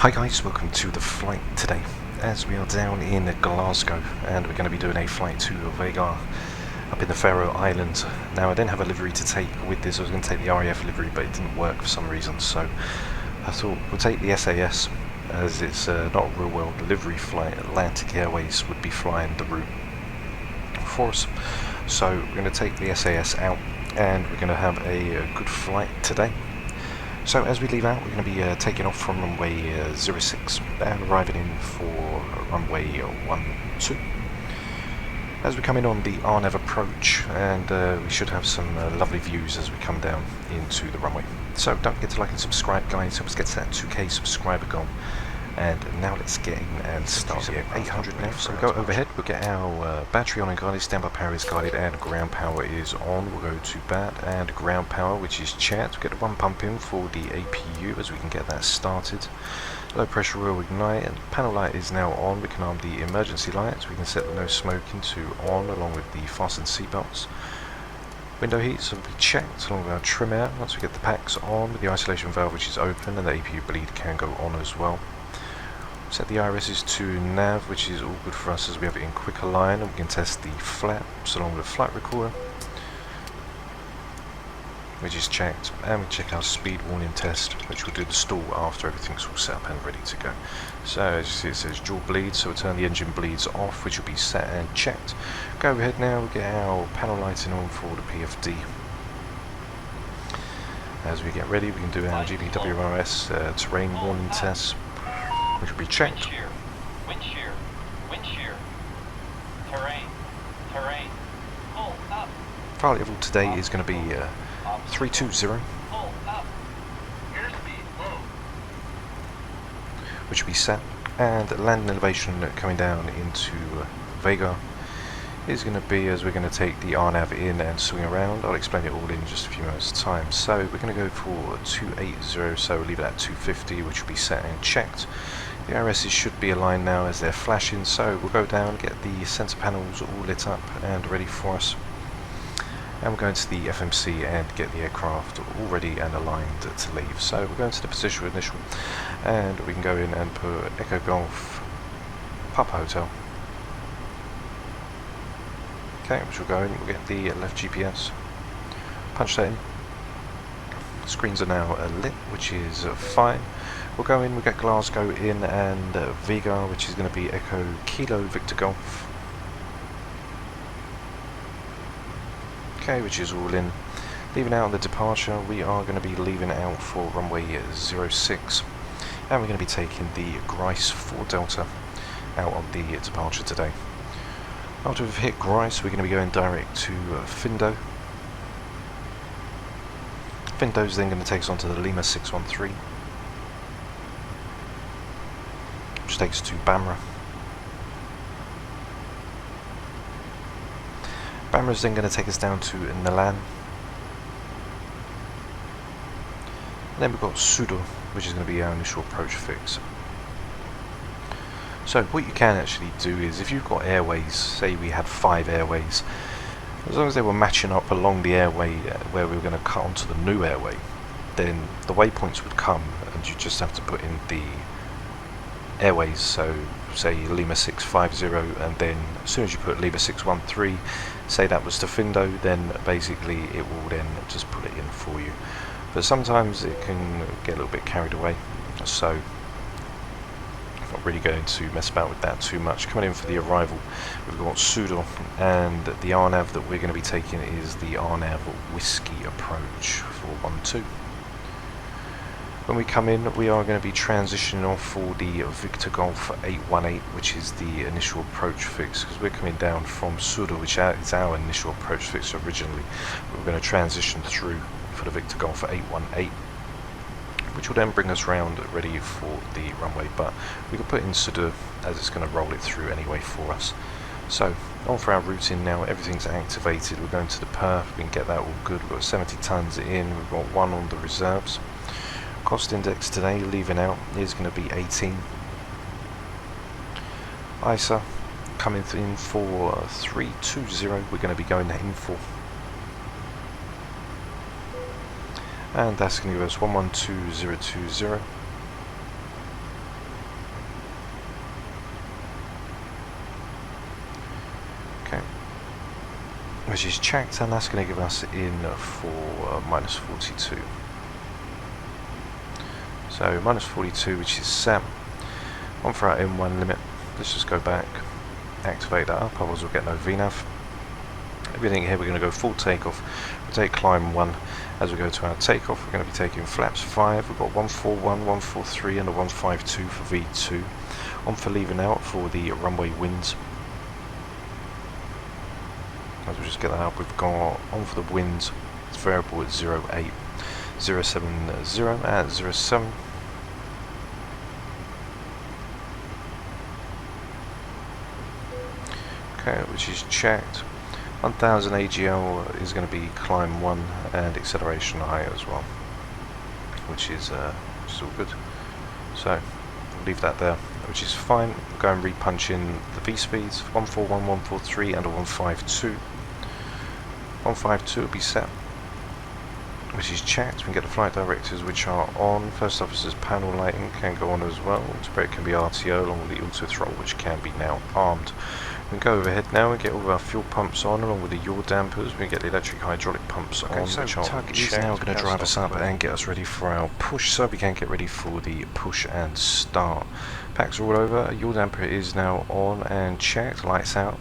Hi guys, welcome to the flight today, as we are down in Glasgow and we're going to be doing a flight to Vagar up in the Faroe Islands. Now I didn't have a livery to take with this. I was going to take the RAF livery, but it didn't work for some reason, so I thought we'll take the SAS, as it's not a real world livery flight. Atlantic Airways would be flying the route for us, so we're going to take the SAS out and we're going to have a good flight today. So as we leave out, we're going to be taking off from runway 06 and arriving in for runway 12. As we come in on the RNAV approach, and we should have some lovely views as we come down into the runway. So don't forget to like and subscribe, guys. Help us get to that 2k subscriber goal. And now let's get in and start. 800 now, so we'll go overhead. We'll get our battery on and guarded, standby power is guarded, and ground power is on. We'll go to bat and ground power, which is checked. We'll get the one pump in for the APU as we can get that started. Low pressure will ignite, and panel light is now on. We can arm the emergency lights. We can set the no smoking to on, along with the fasten seatbelts. Window heats will be checked along with our trim air. Once we get the packs on, with the isolation valve which is open, and the APU bleed can go on as well. Set the irises to nav, which is all good for us as we have it in quicker line, and we can test the flaps along with the flight recorder, which is checked, and we check our speed warning test, which will do the stall after everything's all set up and ready to go. So as you see, it says dual bleed, so we'll turn the engine bleeds off, which will be set and checked. Go ahead now, we'll get our panel lighting on for the PFD. As we get ready, we can do our GPWRS terrain warning test, which will be checked. Wind shear, terrain, pull up. Flight level today is going to be 320, Pull up. Airspeed low. which will be set, and landing elevation coming down into Vagar is going to be, as we're going to take the RNAV in and swing around. I'll explain it all in just a few minutes time. So we're going to go for 280, so we'll leave it at 250, which will be set and checked. The RSs should be aligned now as they're flashing, so we'll go down, get the sensor panels all lit up and ready for us. And we're going to the FMC and get the aircraft all ready and aligned to leave. So we're going to the position initial, and we can go in and put Echo Golf Papa Hotel. Okay, which will go in, we'll get the left GPS, punch that in. Screens are now lit, which is fine. We'll go in, we'll get Glasgow in, and Vagar, which is going to be Echo Kilo Victor Golf. Okay, which is all in. Leaving out on the departure, we are going to be leaving out for runway 06, and we're going to be taking the Grice 4 Delta out on the departure today. After we've hit Grice, we're going to be going direct to Findo. Findo's then going to take us onto the Lima 613, which takes us to Bamra. Bamra's then going to take us down to Nalan. And then we've got Sudo, which is going to be our initial approach fix. So what you can actually do is, if you've got airways, say we had 5 airways, as long as they were matching up along the airway where we were going to cut onto the new airway, then the waypoints would come and you just have to put in the airways. So say Lima 650, and then as soon as you put Lima 613, say that was to Findo, then basically it will then just put it in for you. But sometimes it can get a little bit carried away, so not really going to mess about with that too much. Coming in for the arrival, we've got Sudo, and the RNAV that we're going to be taking is the RNAV Whiskey approach for 12. When we come in, we are going to be transitioning off for the Victor Golf 818, which is the initial approach fix, because we're coming down from Sudo, which is our initial approach fix originally. We're going to transition through for the Victor Golf 818, which will then bring us round ready for the runway, but we can put in Sudo as it's going to roll it through anyway for us. So on for our routing now, everything's activated. We're going to the perf, we can get that all good. We've got 70 tons in, we've got 1 on the reserves. Cost index today, leaving out, is going to be 18. ISA coming in for 320, we're going to be going in for. And that's going to give us 112020. which is checked, and that's going to give us in for minus 42. So minus 42, which is set. On for our M1 limit. Let's just go back, activate that up, otherwise we'll get no VNAV. Everything here, we're going to go full takeoff. We'll take climb 1. As we go to our takeoff, we're going to be taking flaps 5. We've got 141, 143 and a 152 for V2. On for leaving out for the runway winds. As we just get that up, we've got on for the winds, it's variable at 08, 070 at 07. Okay, which is checked. 1000 AGL is going to be climb 1 and acceleration high as well, which is all good. So we'll leave that there, which is fine. We'll go and repunch in the V speeds, 141, 143 and a 152. 152 will be set, which is checked. We can get the flight directors which are on. First officer's panel lighting can go on as well. Brake can be RTO along with the auto throttle, which can be now armed. We can go overhead now and get all of our fuel pumps on along with the yaw dampers. We can get the electric hydraulic pumps on. So Tug is now going to drive us up and get us ready for our push, so we can get ready for the push and start. Packs are all over. Yaw damper is now on and checked. Lights out.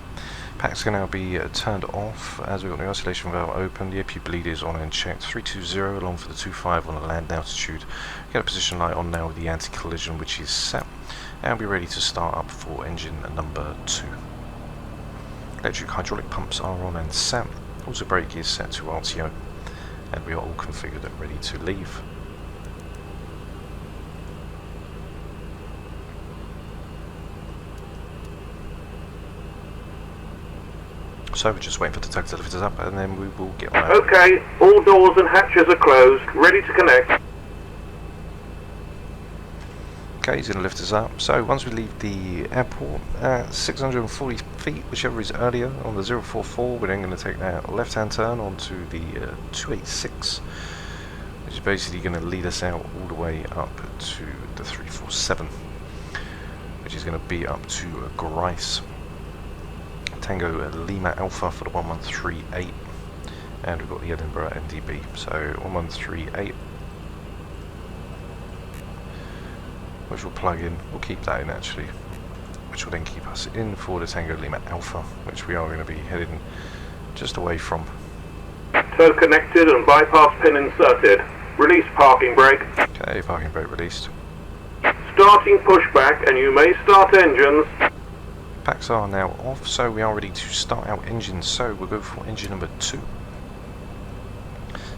Packs can now be turned off as we've got the isolation valve open. The APU bleed is on and checked. 320 along for the 25 on the land altitude. Get a position light on now with the anti-collision, which is set, and be ready to start up for engine number 2. Electric hydraulic pumps are on and set. Also brake is set to RTO, and we are all configured and ready to leave. So we're just waiting for the tug to lift us up, and then we will get on. Okay, all doors and hatches are closed, ready to connect. Okay, he's going to lift us up. So once we leave the airport at 640 feet, whichever is earlier, on the 044, we're then going to take that left-hand turn onto the 286, which is basically going to lead us out all the way up to the 347, which is going to be up to Grice. Tango Lima Alpha for the 1138, and we've got the Edinburgh NDB. So 1138, which we'll plug in. We'll keep that in actually, which will then keep us in for the Tango Lima Alpha, which we are going to be heading just away from. Tow connected and bypass pin inserted. Release parking brake. Okay, parking brake released. Starting pushback, and you may start engines. Packs are now off, so we are ready to start our engines. So we'll go for engine number 2.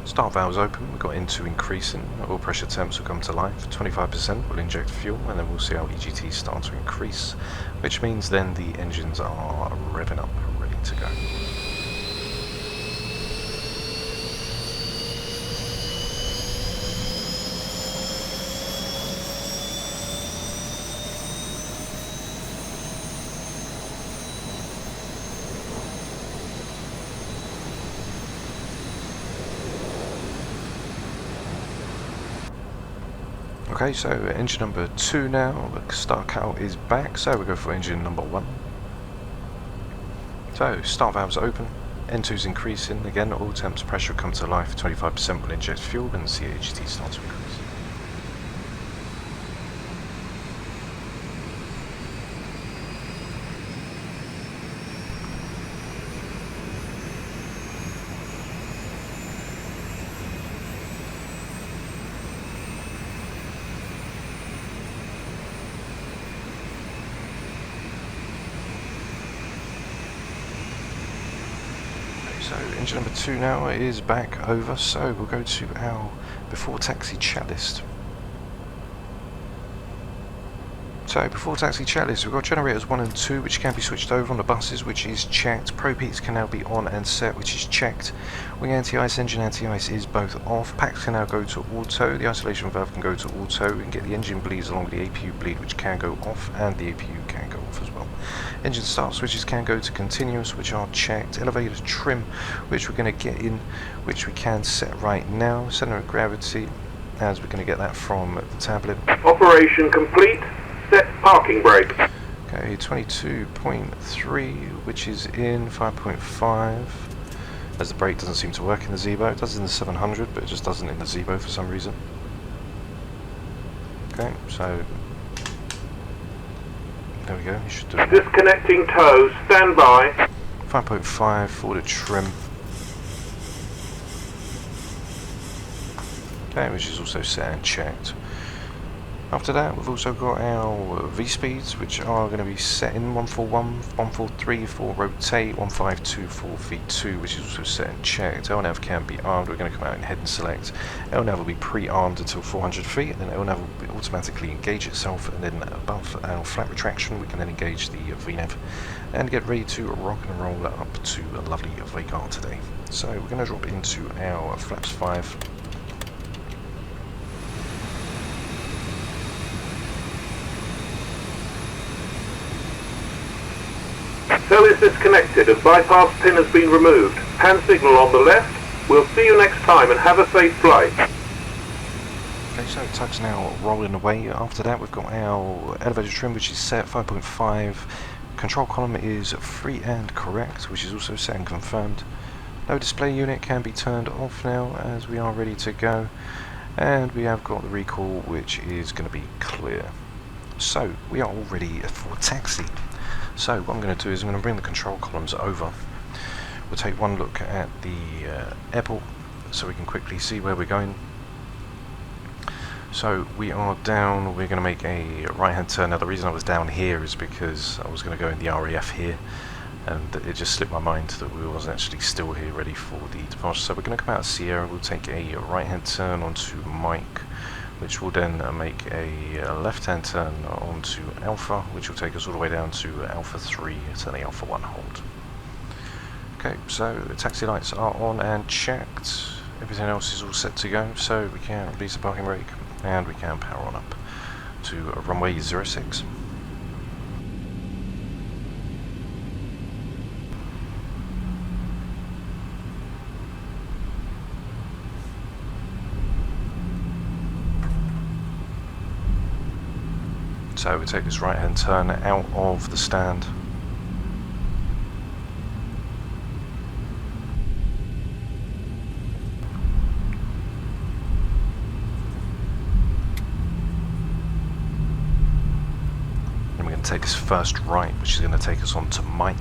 Start valves open, we've got into increasing. Oil pressure temps will come to life. 25% will inject fuel, and then we'll see our EGT start to increase, which means then the engines are revving up, ready to go. Okay, so engine number 2 now, the start cutout is back, so we'll go for engine number 1. So, start valves open, N2's increasing, again all temps pressure will come to life, 25% will inject fuel and the CHT starts to increase. So engine number 2 now is back over, so we'll go to our before taxi chat list. So before taxi chat list, we've got generators 1 and 2 which can be switched over on the buses, which is checked. Probe heats can now be on and set, which is checked. Wing anti-ice, engine anti-ice is both off. Packs can now go to auto. The isolation valve can go to auto. We can get the engine bleeds along with the APU bleed, which can go off, and the APU can go off as well. Engine start switches can go to continuous, which are checked. Elevator trim, which we're going to get in, which we can set right now. Center of gravity, as we're going to get that from the tablet. Operation complete. Set parking brake. Okay, 22.3, which is in 5.5. as the brake doesn't seem to work in the Zibo. It does in the 700, but it just doesn't in the Zibo for some reason. Okay, so there we go, you should do it. Disconnecting tow, stand by. 5.5 for the trim. Okay, which is also set and checked. After that, we've also got our V-speeds, which are going to be set in 141, 143 for rotate, 152 for V2, which is also set and checked. LNAV can be armed. We're going to come out and head and select. LNAV will be pre-armed until 400 feet, and then LNAV will be automatically engage itself, and then above our flat retraction, we can then engage the VNAV and get ready to rock and roll up to a lovely Vagar today. So we're going to drop into our flaps 5. Tow is disconnected and bypass pin has been removed. Hand signal on the left. We'll see you next time and have a safe flight. Okay, so tug's now rolling away. After that, we've got our elevator trim, which is set 5.5. Control column is free and correct, which is also set and confirmed. No display unit can be turned off now, as we are ready to go. And we have got the recall, which is going to be clear. So we are all ready for taxi. So what I'm going to do is I'm going to bring the control columns over. We'll take one look at the airport so we can quickly see where we're going. So we are down, we're going to make a right hand turn. Now the reason I was down here is because I was going to go in the RAF here, and it just slipped my mind that we wasn't actually still here ready for the departure. So we're going to come out of Sierra, we'll take a right hand turn onto Mike, which will then make a left-hand turn onto Alpha, which will take us all the way down to Alpha 3 to the Alpha 1 hold. Okay, so the taxi lights are on and checked. Everything else is all set to go, so we can release the parking brake and we can power on up to runway 06. So we take this right hand turn out of the stand. And we're going to take this first right, which is going to take us on to Mike.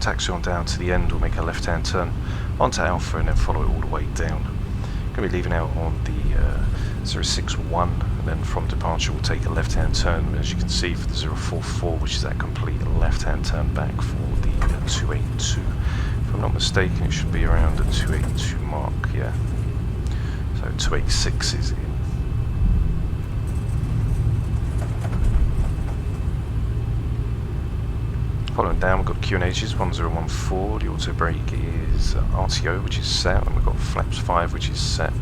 Taxi on down to the end, we'll make a left hand turn onto Alpha and then follow it all the way down. Going to be leaving out on the 061, and then from departure we'll take a left hand turn, as you can see, for the 044, which is that complete left hand turn back for the 282. If I'm not mistaken, it should be around the 282 mark, yeah. So 286 is in. Following down, we've got QNHs 1014, the auto brake is RTO, which is set, and we've got flaps 5, which is set.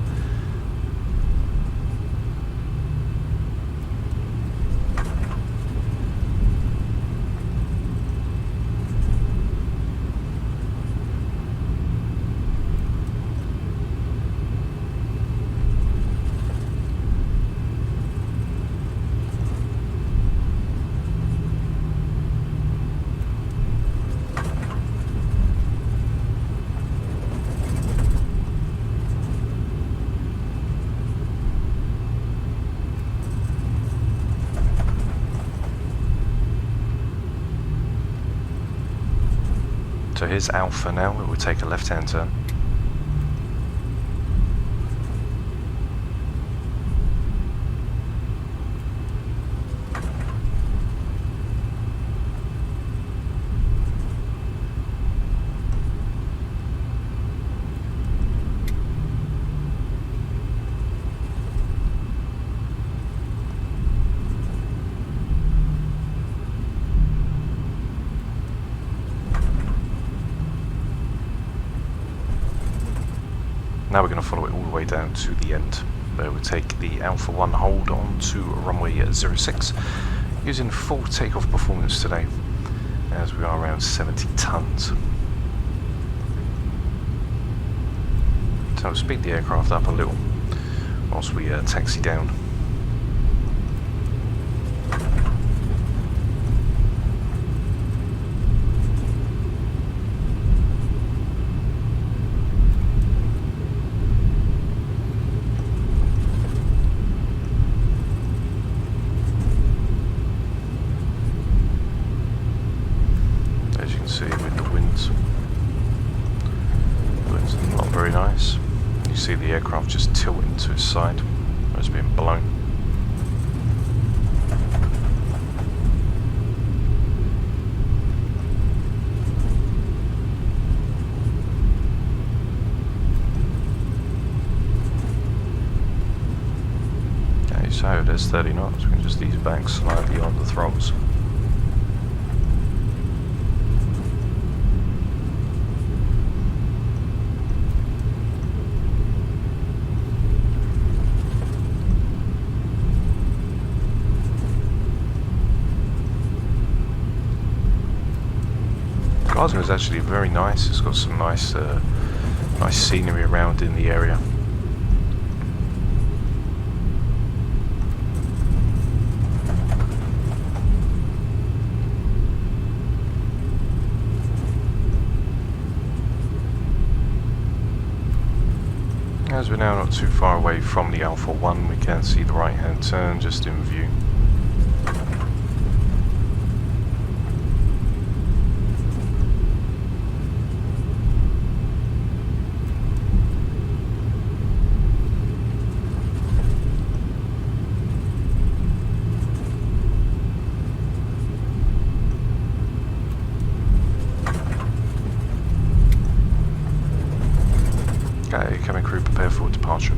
So here's Alpha now, where we'll take a left hand turn. Now we're going to follow it all the way down to the end, where we'll take the Alpha 1 hold on to runway 06, using full takeoff performance today, as we are around 70 tons. So we'll speed the aircraft up a little whilst we taxi down. As you can see with the winds are not very nice. You see the aircraft just tilting to its side where it's being blown. Okay, so there's 30 knots. We can just ease back slightly on the throttles. Glasgow is actually very nice. It's got some nice scenery around in the area. As we're now not too far away from the Alpha 1, we can see the right hand turn just in view. Okay, cabin crew prepare for departure.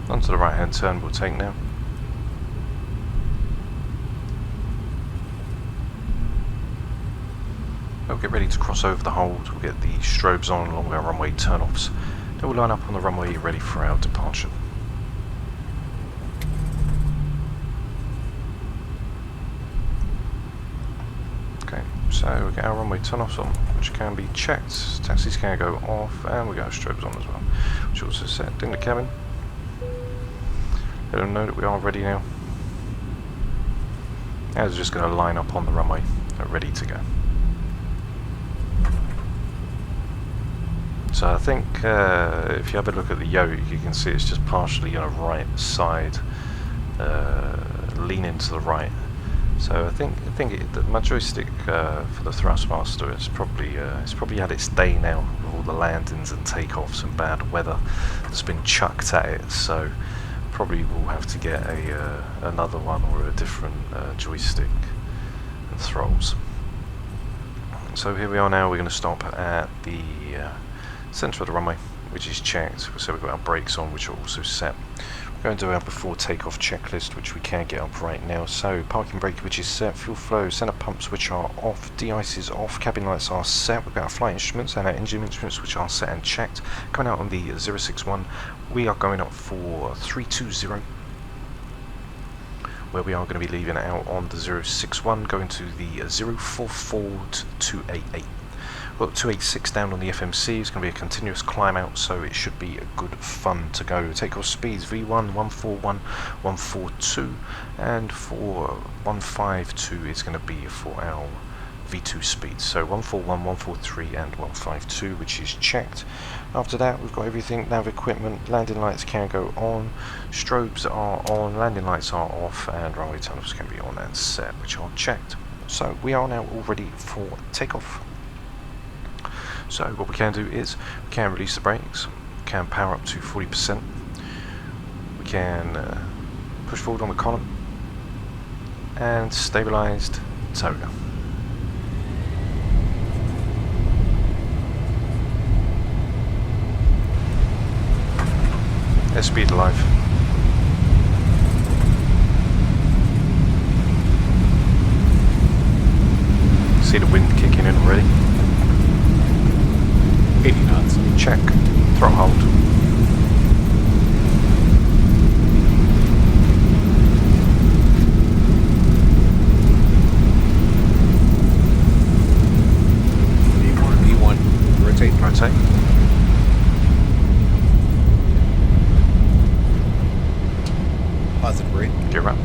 Onto the right hand turn we'll take now. We'll get ready to cross over the hold, we'll get the strobes on along with our runway turn-offs. Then we'll line up on the runway ready for our departure. Okay, so we get our runway turn-offs on, which can be checked. Taxis can go off, and we got our strobes on as well, which also set. Ding the cabin. Let them know that we are ready now. Now we're just going to line up on the runway, ready to go. So I think if you have a look at the yoke, you can see it's just partially on the right side, leaning to the right. So I think my joystick for the Thrustmaster it's probably had its day now with all the landings and takeoffs and bad weather that's been chucked at it. So probably we'll have to get another one or a different joystick and throttles. So here we are now. We're going to stop at the centre of the runway, which is checked. So we've got our brakes on, which are also set. We're going to do our before takeoff checklist, which we can get up right now. So parking brake, which is set, fuel flow, centre pumps, which are off, de-ice is off, cabin lights are set. We've got our flight instruments and our engine instruments, which are set and checked. Coming out on the 061, we are going up for 320. Where we are going to be leaving out on the 061, going to the 044 to 288. We've got 286 down on the FMC. It's going to be a continuous climb out, so it should be a good fun to go. Takeoff speeds V1, 141, 142, and for 152 it's going to be for our V2 speeds. So 141, 143 and 152, which is checked. After that we've got everything, nav equipment, landing lights can go on, strobes are on, landing lights are off, and runway tunnels can be on and set, which are checked. So we are now all ready for takeoff. So what we can do is we can release the brakes, we can power up to 40%, we can push forward on the column, and stabilised, toga. Airspeed alive. See the wind kicking in already. 80 knots. Check. Throttle hold. V1. Rotate. Rotate. Positive rate. Gear up.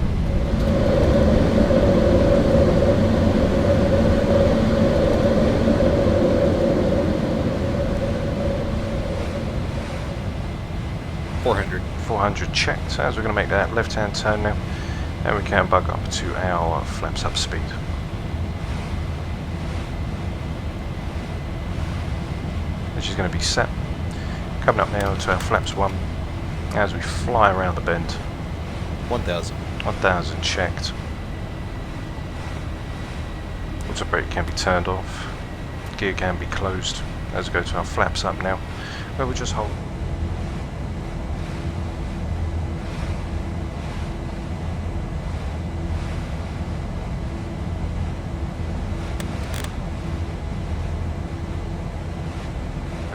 Checked. As we're going to make that left hand turn now, and we can bug up to our flaps up speed. Which is going to be set. Coming up now to our flaps 1 as we fly around the bend. 1000. 1000 checked. Auto brake can be turned off. Gear can be closed. As we go to our flaps up now, where we'll just hold.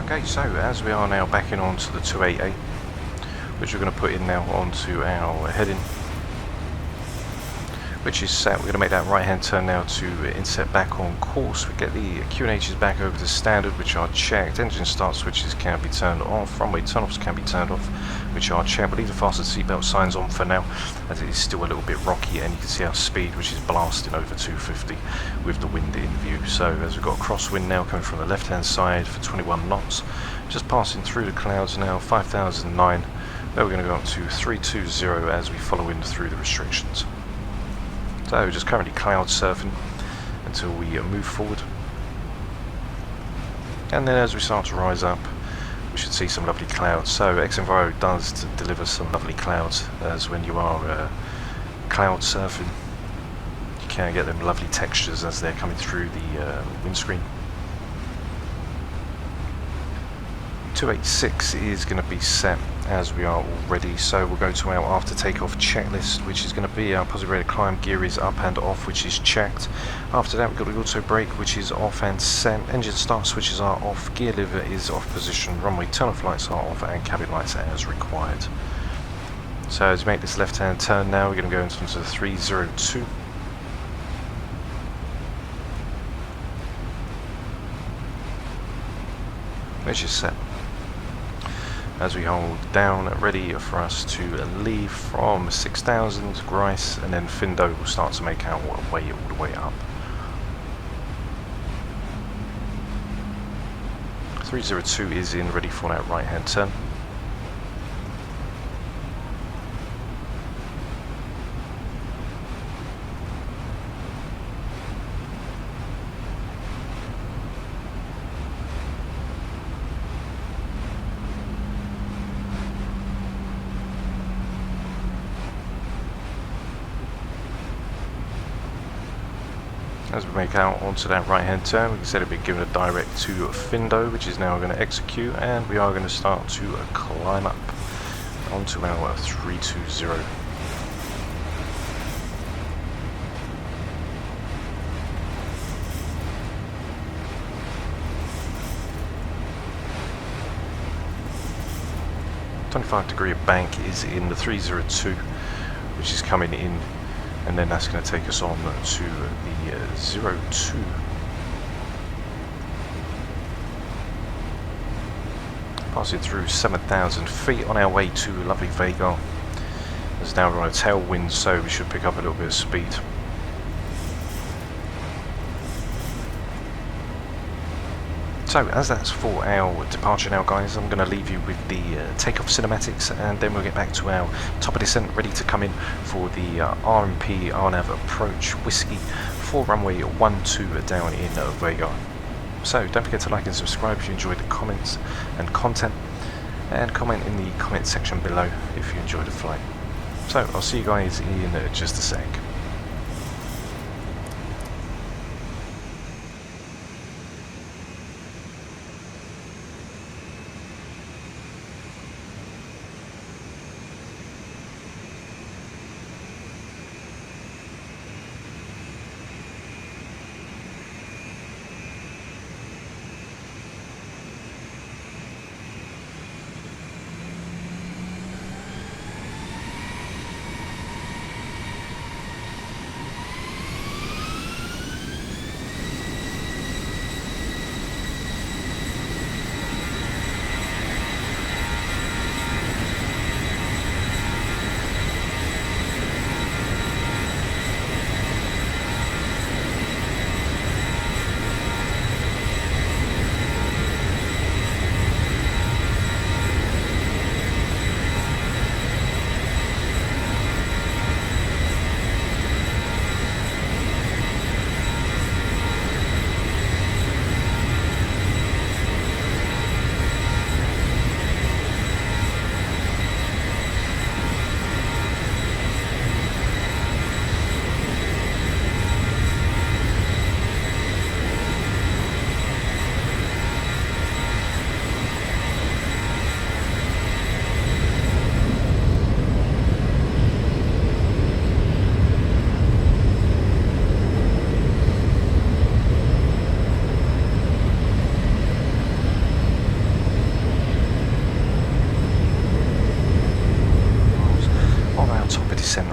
Okay, so as we are now backing onto the 288, which we're going to put in now onto our heading, which is set. We're going to make that right hand turn now to inset back on course. We get the QNHs back over to standard, which are checked. Engine start switches can be turned off. Runway turn-offs can be turned off, which are checked. We'll leave the fasten seatbelt signs on for now, as it is still a little bit rocky, and you can see our speed, which is blasting over 250 with the wind in view. So as we've got a crosswind now coming from the left hand side for 21 knots, just passing through the clouds now, 5009. Then we're going to go up to 320 as we follow in through the restrictions. So just currently cloud surfing until we move forward, and then as we start to rise up, we should see some lovely clouds. So X-Enviro does deliver some lovely clouds, as when you are cloud surfing, you can get them lovely textures as they're coming through the windscreen. 286 is going to be set as we are all ready, so we'll go to our after takeoff checklist, which is going to be our positive rate of climb. Gear is up and off, which is checked. After that we've got the auto brake, which is off and set. Engine start switches are off. Gear lever is off position. Runway turn off lights are off, and cabin lights as required. So as we make this left hand turn now, we're going to go into the 302. Which is set. As we hold down, ready for us to leave from 6000 Grice, and then Findo will start to make our way all the way up. 302 is in, ready for that right hand turn. As we make out onto that right hand turn, we can see it'll be given a direct to Findo, which is now going to execute, and we are going to start to climb up onto our 320. .25-degree bank is in the 302, which is coming in, and then that's going to take us on to the 02. Passing through 7,000 feet on our way to lovely Vagar. There's now on a tailwind, so we should pick up a little bit of speed. So as that's for our departure now, guys, I'm going to leave you with the takeoff cinematics, and then we'll get back to our top of descent, ready to come in for the RMP RNAV approach whiskey for runway 12 down in Vagar. So don't forget to like and subscribe if you enjoyed the comments and content, and comment in the comment section below if you enjoyed the flight. So I'll see you guys in just a sec.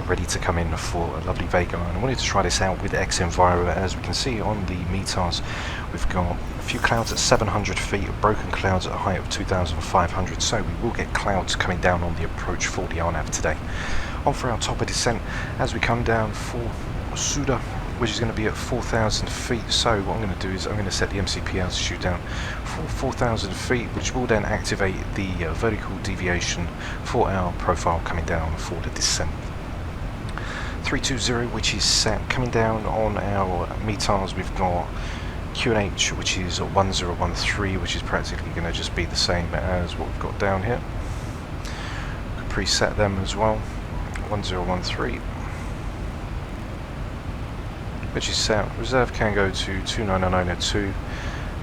ready to come in for a lovely Vagar, and I wanted to try this out with X-Enviro. As we can see on the METARs, we've got a few clouds at 700 feet, broken clouds at a height of 2,500, so we will get clouds coming down on the approach for the RNAV today. On for our top of descent as we come down for Suda, which is going to be at 4,000 feet. So what I'm going to do is I'm going to set the MCP altitude down for 4,000 feet, which will then activate the vertical deviation for our profile coming down for the descent. 320, which is set. Coming down on our METARs, we've got Couldnt, which is 1013, which is practically going to just be the same as what we've got down here. We could preset them as well. 1013. Which is set. Reserve can go to 29902,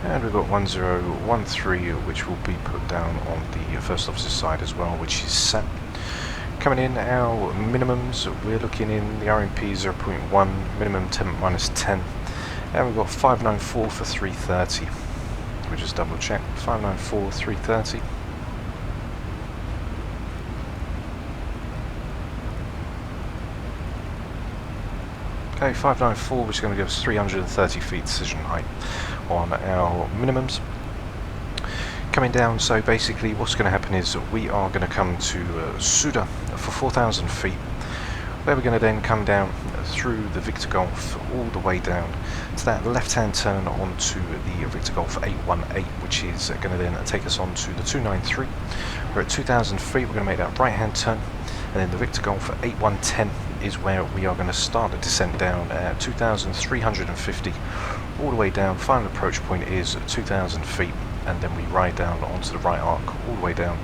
and we've got 1013, which will be put down on the first officer's side as well, which is set. Coming in, our minimums, we're looking in the RMP 0.1, minimum 10 minus 10, and we've got 594 for 330. We'll just double check. 594, 330. Okay, 594, which is going to give us 330 feet decision height on our minimums. Coming down, so basically what's going to happen is we are going to come to Suda for 4,000 feet, where we're going to then come down through the Victor Golf all the way down to that left-hand turn onto the Victor Golf 818, which is going to then take us on to the 293. We're at 2,000 feet, we're going to make that right-hand turn, and then the Victor Golf 8110 is where we are going to start the descent down at 2,350 all the way down. Final approach point is 2,000 feet, and then we ride down onto the right arc all the way down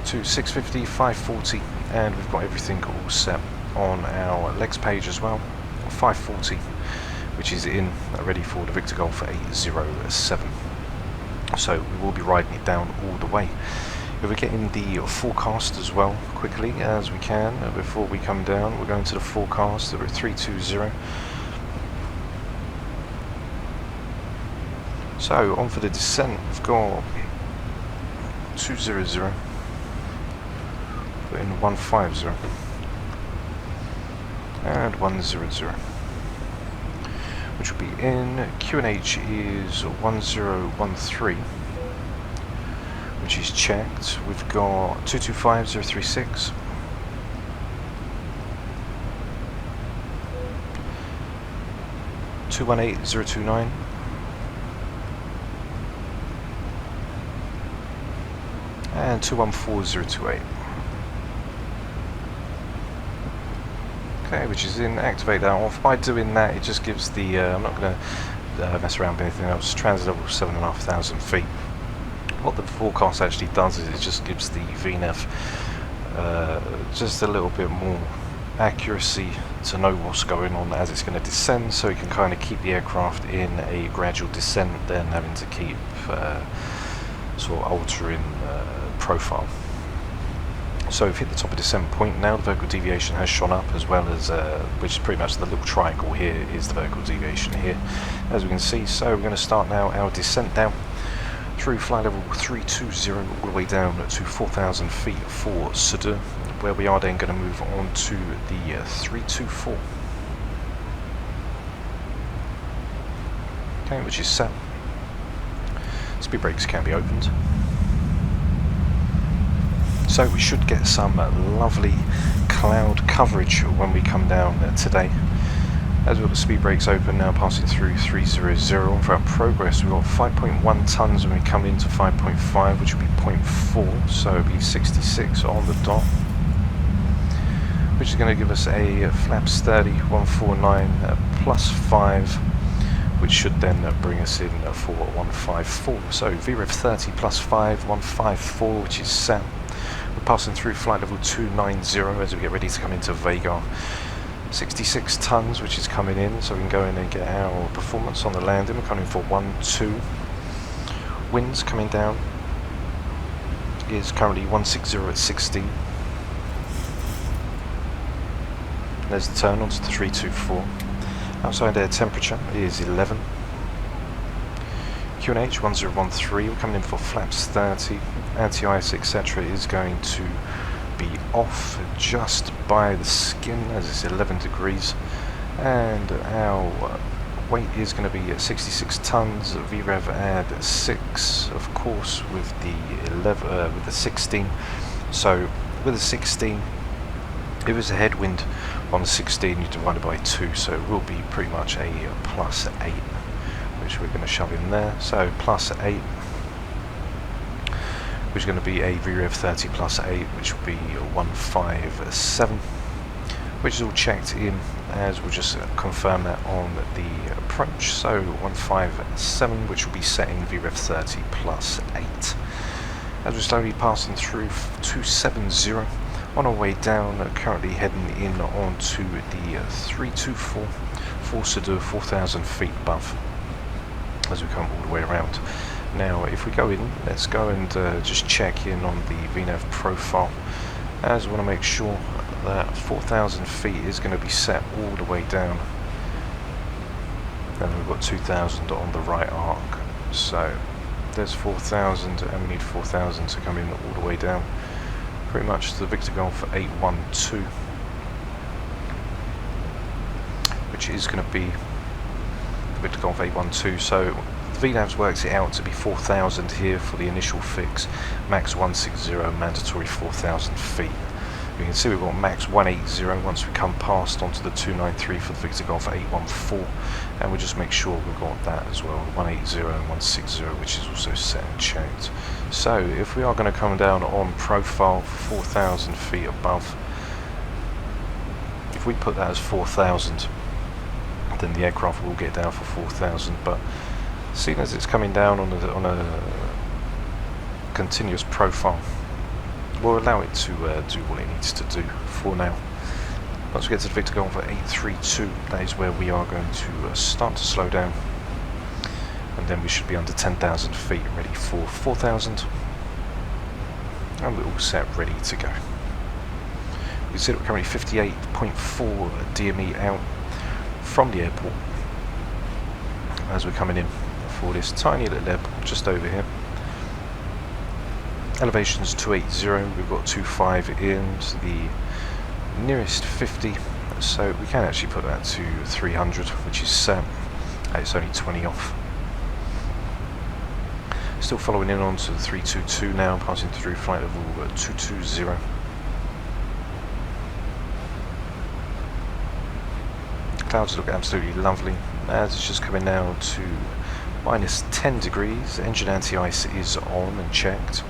to 650, 540, and we've got everything all set on our legs page as well. 540, which is in ready for the Victor Golf 807. So we will be riding it down all the way. If we get in the forecast as well quickly as we can before we come down, we're going to the forecast. We're at 320. So on for the descent, we've got 200, put in 150 and 100, which will be in. QNH is 1013, which is checked. We've got 225036, $218,029, and 214028. Okay, which is in. Activate that off. By doing that, it just gives the I'm not going to mess around with anything else. Transit level 7,500 feet. What the forecast actually does is it just gives the VNAV just a little bit more accuracy to know what's going on as it's going to descend, so it can kind of keep the aircraft in a gradual descent, then having to keep sort of altering profile. So we've hit the top of descent point now. The vertical deviation has shone up, as well as which is pretty much the little triangle here is the vertical deviation here, as we can see. So we're going to start now our descent down through flight level 320 all the way down to 4,000 feet for Suda, where we are then going to move on to the 324. Okay, which is set. Speed brakes can be opened. So we should get some lovely cloud coverage when we come down today. As we've got the speed brakes open now, passing through 300. For our progress, we've got 5.1 tons when we come into 5.5, which will be 0.4, so it'll be 66 on the dot, which is going to give us a flaps 30 149 plus 5, which should then bring us in for 154. So VREV 30 plus 5, 154, which is set. We're passing through flight level 290 as we get ready to come into Vagar. 66 tons, which is coming in, so we can go in and get our performance on the landing. We're coming for 1-2. Winds coming down is currently 160 at 16. There's the turn onto the 324. Outside air temperature is 11. QNH 1013, we're coming in for flaps 30. Anti-ice, etc. is going to be off just by the skin as it's 11 degrees, and our weight is going to be at 66 tons. VREV add 6, of course, with the 16. So with the 16, if there's a headwind on the 16, you divide it by 2, so it will be pretty much a plus 8, which we're going to shove in there. So plus 8, which is going to be a VREV 30 plus 8, which will be 157, which is all checked in, as we'll just confirm that on the approach. So 157, which will be setting VREV 30 plus 8. As we're slowly passing through 270, on our way down, currently heading in onto the 324, forced to do 4,000 feet above as we come all the way around. Now if we go in, let's go and just check in on the VNAV profile, as we want to make sure that 4,000 feet is going to be set all the way down, and we've got 2,000 on the right arc. So there's 4,000, and we need 4,000 to come in all the way down, pretty much to the Victor Golf 812, which is going to be the Victor Golf 812. So VNAVs works it out to be 4,000 here for the initial fix, max 160, mandatory 4,000 feet. You can see we've got max 180 once we come past onto the 293 for the Victor Golf 814, and we'll just make sure we've got that as well, 180 and 160, which is also set and checked. So if we are going to come down on profile 4,000 feet above, if we put that as 4,000, then the aircraft will get down for 4,000, but seeing as it's coming down on a continuous profile, we'll allow it to do what it needs to do for now. Once we get to the Victor Golf 832, that is where we are going to start to slow down, and then we should be under 10,000 feet, ready for 4,000, and we're all set, ready to go. You can see that we're currently 58.4 DME out from the airport as we're coming in for this tiny little airport just over here. Elevation's 280, we've got 25 in to the nearest 50, so we can actually put that to 300, which is set. It's only 20 off. Still following in on to the 322 now, passing through flight level 220. Clouds look absolutely lovely, as it's just coming now to minus 10 degrees. Engine anti-ice is on and checked.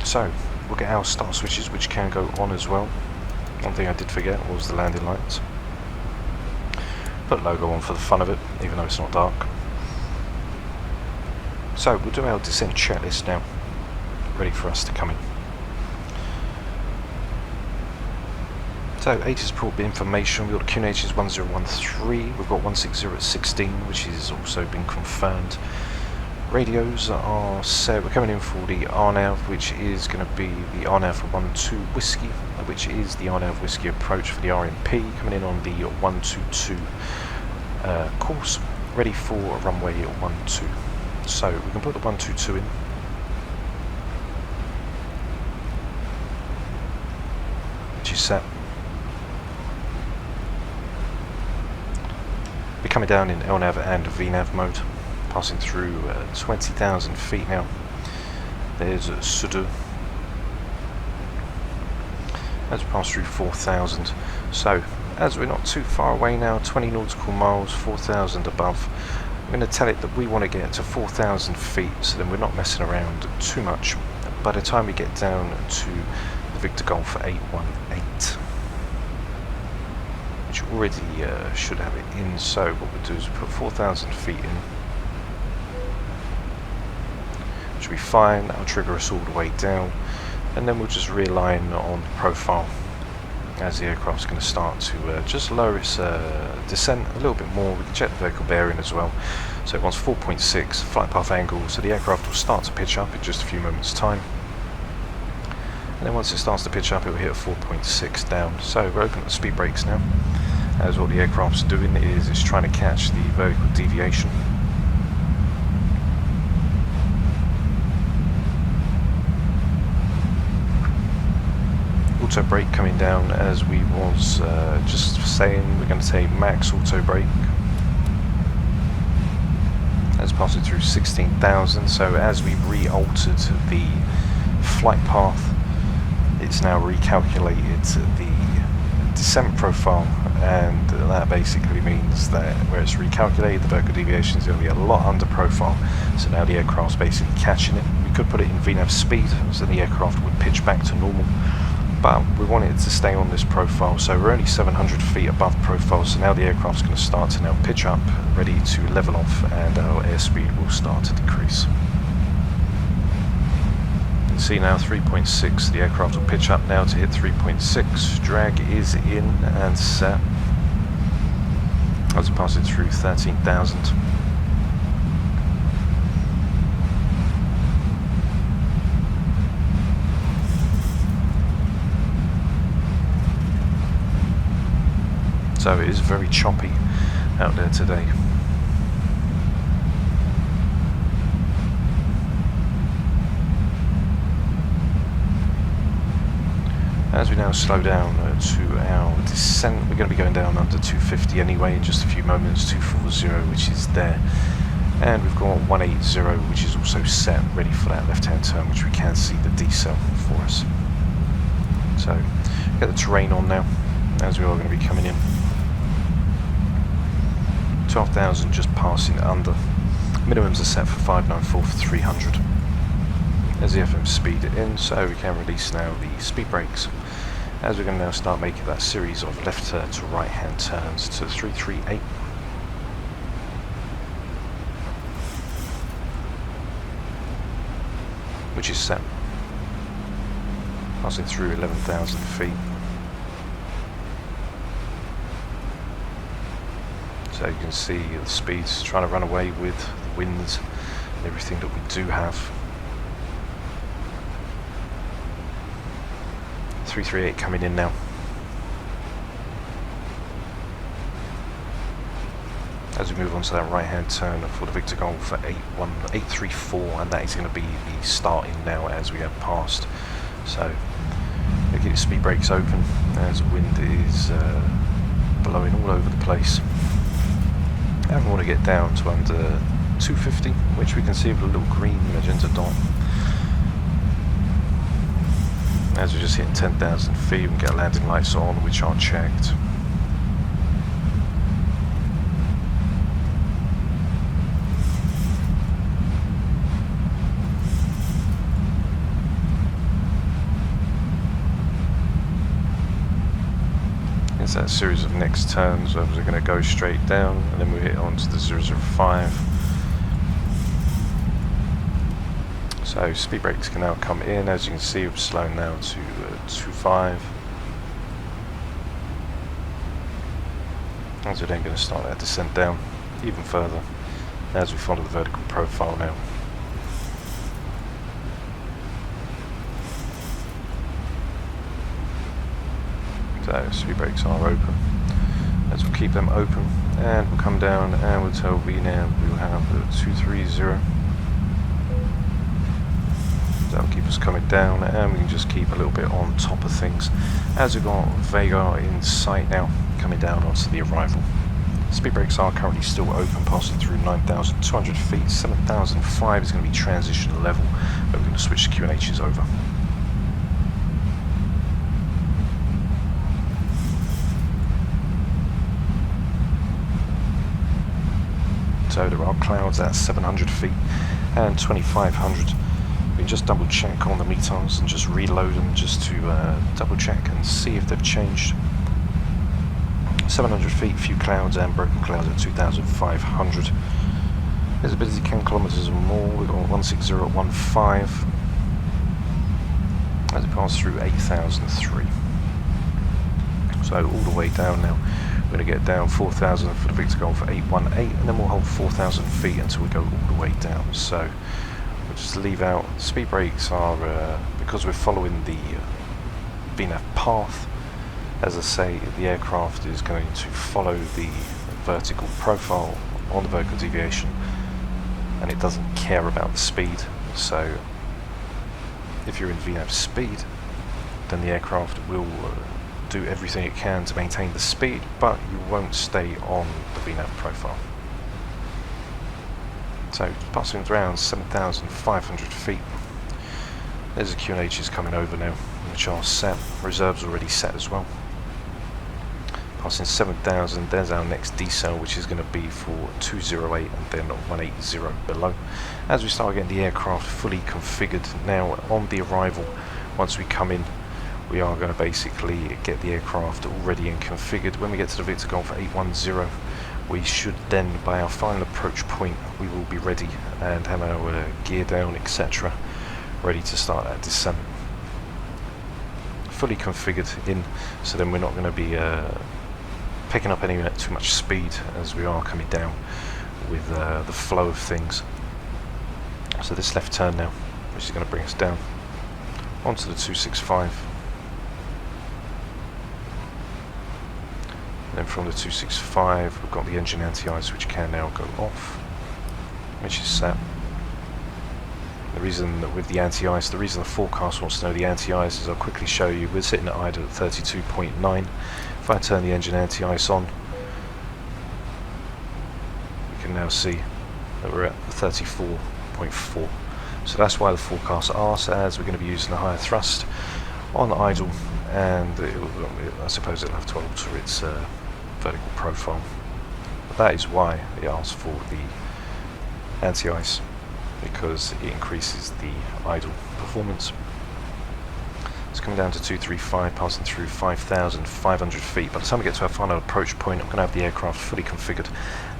So we'll get our start switches, which can go on as well. One thing I did forget was the landing lights. Put logo on for the fun of it, even though it's not dark. So we'll do our descent checklist now, ready for us to come in. So ATIS port information, we've got QNH 1013, we've got 160 at 16, which has also been confirmed. Radios are set, we're coming in for the RNAV, which is going to be the RNAV for 12 Whiskey, which is the RNAV Whiskey approach for the RMP, coming in on the 122 course, ready for runway 12. So we can put the 122 in. Which is set. We're coming down in LNAV and VNAV mode, passing through 20,000 feet now. There's Sudu. As we pass through 4,000. So, as we're not too far away now, 20 nautical miles, 4,000 above, I'm going to tell it that we want to get to 4,000 feet, so then we're not messing around too much by the time we get down to the Victor Golf 818. Which already should have it in, so what we'll do is put 4,000 feet in. Which will be fine, that'll trigger us all the way down, and then we'll just realign on the profile as the aircraft's going to start to just lower its descent a little bit more. We can check the vertical bearing as well. So it wants 4.6 flight path angle, so the aircraft will start to pitch up in just a few moments time. And then once it starts to pitch up, it will hit a 4.6 down. So we're opening the speed brakes now, as what the aircraft's doing is it's trying to catch the vertical deviation. auto brake coming down, as we was just saying. We're going to take max auto brake. Let's pass it through 16,000. So as we re-altered the flight path, it's now recalculated the descent profile, and that basically means that where it's recalculated, the vertical deviation is going to be a lot under profile. So now the aircraft's basically catching it. We could put it in VNAV speed, so the aircraft would pitch back to normal, but we want it to stay on this profile. So we're only 700 feet above profile, so now the aircraft's going to start to now pitch up, ready to level off, and our airspeed will start to decrease. You can see now 3.6, the aircraft will pitch up now to hit 3.6, drag is in and set. As we pass it through 13,000. So it is very choppy out there today. As we now slow down to our descent, we're going to be going down under 250 anyway in just a few moments. 240, which is there, and we've got 180, which is also set, ready for that left-hand turn, which we can see the decel for us. So get the terrain on now, as we are going to be coming in. 12,000 just passing under. Minimums are set for 594 for 300. There's the FM speed in, so we can release now the speed brakes, as we're going to now start making that series of left to right hand turns to 338. Which is set. Passing through 11,000 feet. So you can see the speeds trying to run away with the winds and everything that we do have. 338 coming in now. As we move on to that right hand turn for the Victor Golf for 834, and that is going to be the starting now as we have passed. So get your speed brakes open as the wind is blowing all over the place. And we want to get down to under 250, which we can see with a little green magenta dot. As we're just hitting 10,000 feet, we can get landing lights on, which are checked. It's that series of next turns where we're going to go straight down, and then we hit onto the 005. So speed brakes can now come in. As you can see, we're slowing now to 25. As we're then going to start that descent down even further as we follow the vertical profile now. So speed brakes are open. As we'll keep them open, and we'll come down and we'll tell VNAV we'll have 230. That'll keep us coming down, and we can just keep a little bit on top of things as we've got Vagar in sight now coming down onto the arrival. Speed brakes are currently still open, passing through 9,200 feet. 7,005 is going to be transition level, but we're going to switch the QNHs over. So there are clouds at 700 feet and 2,500. We can just double check on the meters and just reload them just to double check and see if they've changed. 700 feet, few clouds and broken clouds at 2,500. Visibility 10 kilometers or more. We've got 160 at 15 as it passes through 8,003. So all the way down now. We're going to get down 4,000 for the Victor Golf for 818, and then we'll hold 4,000 feet until we go all the way down. So we'll just leave out. Speed brakes are, because we're following the VNAV path, as I say, the aircraft is going to follow the vertical profile on the vertical deviation, and it doesn't care about the speed. So if you're in VNAV speed, then the aircraft will do everything it can to maintain the speed, but you won't stay on the VNAV profile. So passing around 7,500 feet. There's the QNHs coming over now, which are set. Reserves already set as well. Passing 7,000, there's our next decel, which is going to be for 208 and then 180 below. As we start getting the aircraft fully configured now on the arrival, once we come in, we are going to basically get the aircraft all ready and configured. When we get to the Victor Golf 810, we should then, by our final approach point, we will be ready and have our gear down, etc., ready to start that descent. Fully configured in, so then we're not going to be picking up any too much speed as we are coming down with the flow of things. So this left turn now, which is going to bring us down onto the 265. Then from the 265 we've got the engine anti-ice, which can now go off, which is set. The reason that with the anti-ice, the reason the forecast wants to know the anti-ice is I'll quickly show you. We're sitting at idle at 32.9. If I turn the engine anti-ice on, we can now see that we're at 34.4. So that's why the forecasts are set, as we're going to be using a higher thrust on idle, and I suppose it'll have to alter its vertical profile. But that is why it asks for the anti-ice, because it increases the idle performance. It's coming down to 235, passing through 5,500 feet. By the time we get to our final approach point, I'm going to have the aircraft fully configured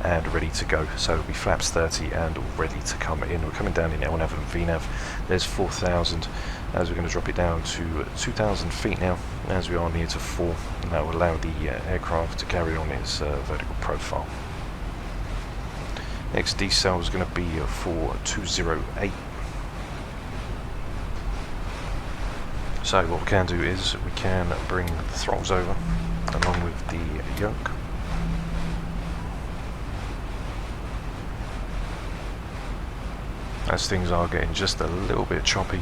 and ready to go. So it'll be flaps 30 and ready to come in. We're coming down in L1 and VNAV. There's 4,000, as we're going to drop it down to 2,000 feet now, as we are near to 4, and that will allow the aircraft to carry on its vertical profile. Next decel is going to be for 208. So what we can do is we can bring the throttles over along with the yoke. As things are getting just a little bit choppy.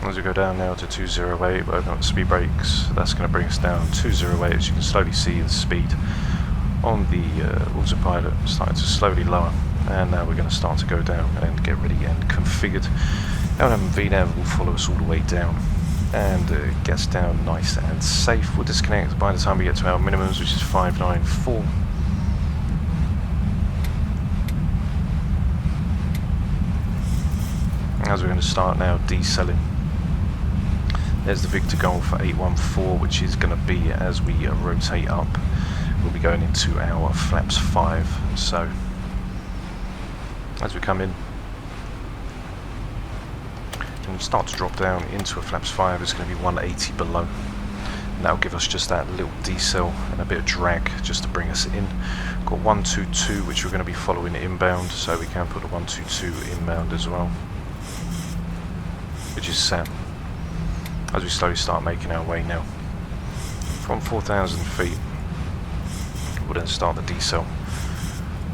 As we go down now to 208, we've open up the speed brakes. That's going to bring us down 208. As you can slowly see, the speed on the autopilot starting to slowly lower, and now we're going to start to go down and get ready and configured. L1 VNAV will follow us all the way down and gets down nice and safe. We'll disconnect by the time we get to our minimums, which is 594. As we're going to start now decelling. There's the Victor Golf 814, which is going to be, as we rotate up, we'll be going into our flaps 5. So as we come in and we start to drop down into a flaps 5, it's going to be 180 below, and that'll give us just that little decel and a bit of drag just to bring us in. Got 122, which we're going to be following inbound, so we can put a 122 inbound as well, which is set. As we slowly start making our way now from 4,000 feet, we'll then start the decel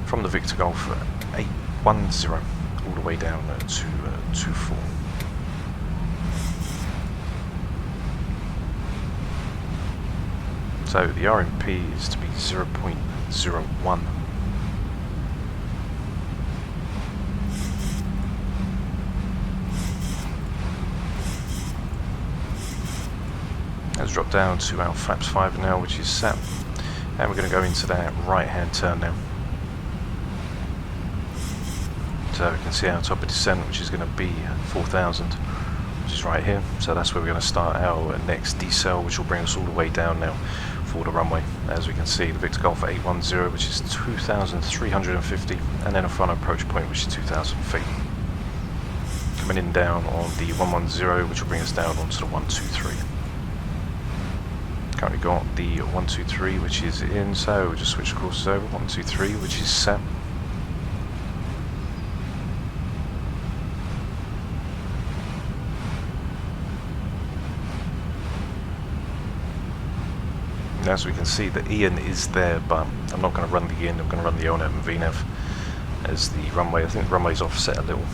from the Victor Golf 810 all the way down to 24. So the RMP is to be 0.01. Let's drop down to our flaps 5 now, which is set, and we're going to go into that right hand turn now. So we can see our top of descent, which is going to be 4,000, which is right here. So that's where we're going to start our next decel, which will bring us all the way down now for the runway. As we can see, the Victor Golf 810, which is 2,350, and then a final approach point, which is 2,000 feet. Coming in down on the 110, which will bring us down onto the 123. Currently got the 123, which is in, so we'll just switch courses over. 123, which is set. And as we can see, the Ian is there, but I'm not going to run the Ian, I'm going to run the L1 VNAV. as the runway. I think the runway's offset a little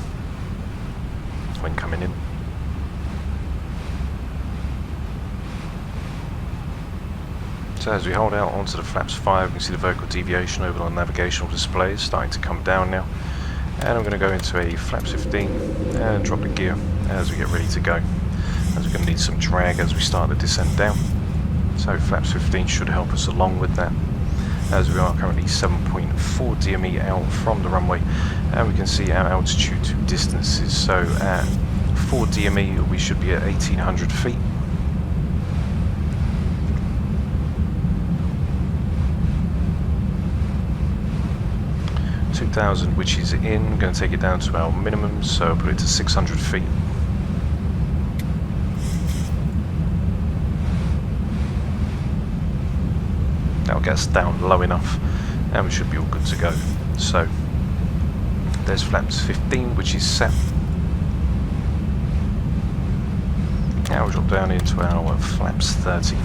when coming in. So as we hold out onto the flaps 5, we can see the vertical deviation over on navigational display is starting to come down now. And I'm going to go into a flaps 15 and drop the gear as we get ready to go, as we're going to need some drag as we start the descent down. So flaps 15 should help us along with that, as we are currently 7.4 DME out from the runway, and we can see our altitude to distances. So at 4 DME we should be at 1800 feet. Which is in, going to take it down to our minimum, so I'll put it to 600 feet. That'll get us down low enough and we should be all good to go. So there's flaps 15, which is set. Now we'll drop down into our flaps 30.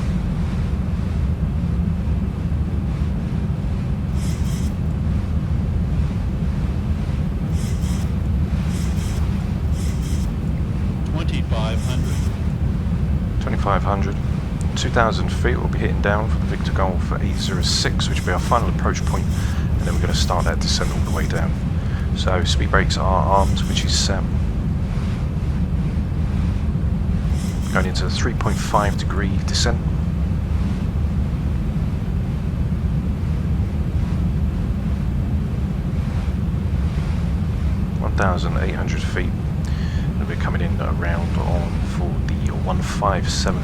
.500. 2,000 feet we'll be hitting down for the Victor Golf 806, which will be our final approach point, and then we're going to start that descent all the way down. So speed brakes are armed, which is set. Going into a 3.5 degree descent. (1,800 feet). And we're coming in around on for the 157.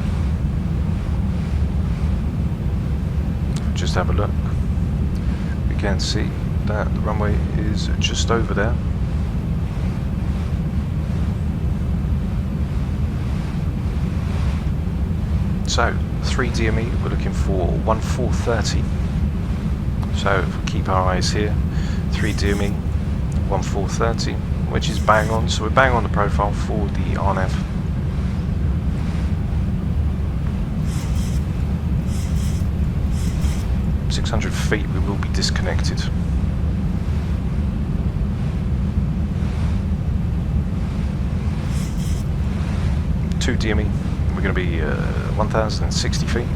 Just have a look. We can see that the runway is just over there. So 3 DME, we're looking for 1430. So if we keep our eyes here, 3 DME, 1430, which is bang on. So we're bang on the profile for the RNAV. .600 feet we will be disconnected. Two DME, we're going to be 1,060 feet.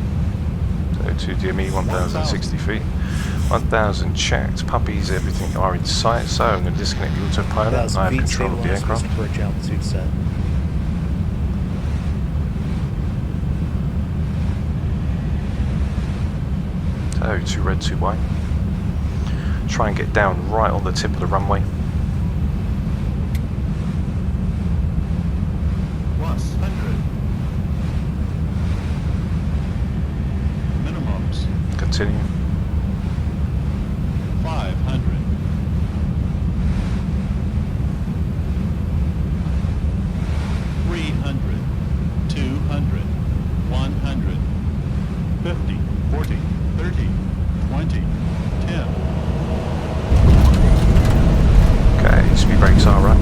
So 2 DME, 1,060 feet. 1,000 checked, puppies, everything are in sight. So I'm going to disconnect the autopilot. I have control of the aircraft. Altitude set. So 2 red, 2 white. Try and get down right on the tip of the runway. +100. Minimums. Continue. 500. 300. 200. 100. 50. 40. 30, 20, 10. Okay, speed brakes are up.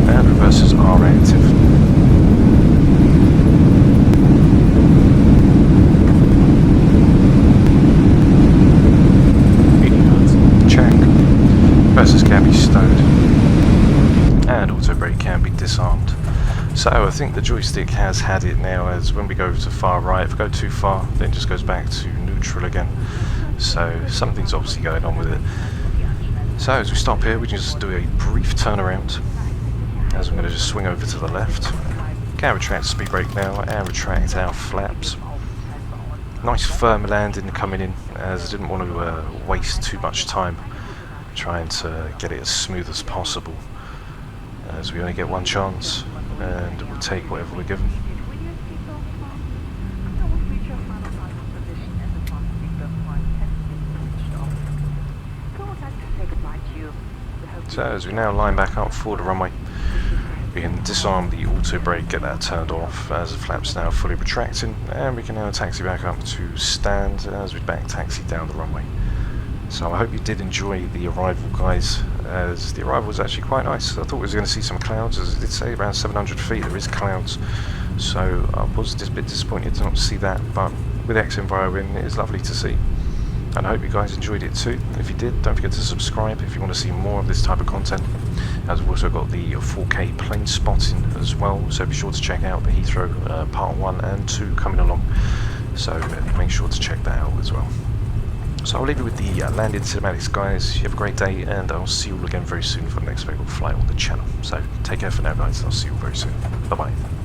And reversers are active. Check. Reversers can be stowed. And auto brake can be disarmed. So I think the joystick has had it now, as when we go to far right, if we go too far, then it just goes back to neutral again. So something's obviously going on with it. So as we stop here, we can just do a brief turnaround, as I'm going to just swing over to the left. Can retract the speed brake now and retract our flaps. Nice firm landing coming in, as I didn't want to waste too much time trying to get it as smooth as possible, as we only get one chance. And we'll take whatever we're given. So as we now line back up for the runway, we can disarm the auto brake, get that turned off as the flaps now fully retracting, and we can now taxi back up to stand as we back taxi down the runway. So I hope you did enjoy the arrival, guys, as the arrival was actually quite nice. I thought we was going to see some clouds, as it did say around 700 feet there is clouds, so I was just a bit disappointed to not see that, but with X-Enviro in, it is lovely to see. and I hope you guys enjoyed it too. If you did, don't forget to subscribe if you want to see more of this type of content, as we've also got the 4K plane spotting as well, so be sure to check out the Heathrow part 1 and 2 coming along, so make sure to check that out as well. So I'll leave you with the landing cinematics, guys. You have a great day, and I'll see you all again very soon for the next available flight on the channel. So take care for now, guys. I'll see you all very soon. Bye bye.